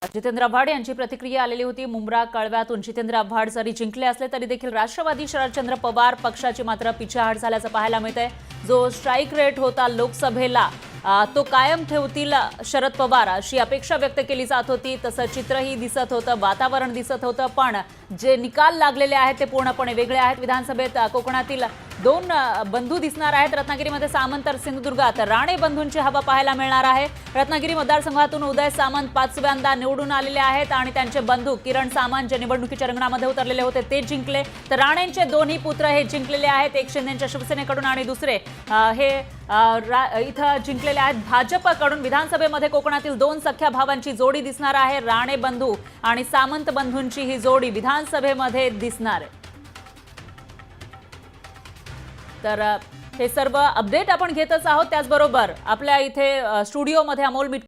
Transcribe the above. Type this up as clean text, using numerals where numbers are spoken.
जितेंद्र आव्हाड यांची प्रतिक्रिया आलेली होती। मुंब्रा कळव्यातून जितेंद्र आव्हाड जरी जिंकले असले तरी देखील राष्ट्रवादी शरदचंद्र पवार पक्षाची मात्र पिछेहाट झाल्याचं पाहायला मिळतंय। जो स्ट्राईक रेट होता लोकसभेला तो कायम ठेवतील शरद पवार अशी अपेक्षा व्यक्त केली जात होती। तसं चित्रही दिसत होतं, वातावरण दिसत होतं, पण जे निकाल लागलेले आहेत ते पूर्णपणे वेगळे आहेत। विधानसभेत कोकणातील दोन बंधू दिसणार आहेत। रत्नागिरीमध्ये सामंत तर सिंधुदुर्गात राणे बंधूंची हवा पाहायला मिळणार आहे। रत्नागिरी मतदारसंघातून उदय सामंत 5व्यांदा निवडून आलेले आहेत आणि त्यांचे बंधू किरण सामंत जे निवडणुकीच्या रिंगणामध्ये उतरलेले होते ते जिंकले। तर राणेंचे दोन्ही पुत्र हे जिंकलेले आहेत, एक शिंदेच्या शिवसेनेकडून आणि दुसरे हे इथं जिंकलेले आहेत भाजपकडून। विधानसभेमध्ये कोकणातील दोन सख्या भावांची जोडी दिसणार आहे। राणे बंधू आणि सामंत बंधूंची ही जोडी विधानसभेमध्ये दिसणार आहे। तर हे सर्व अपडेट आपण घेतच आहोत। त्याचबरोबर आपल्या इथे स्टुडिओमध्ये अमोल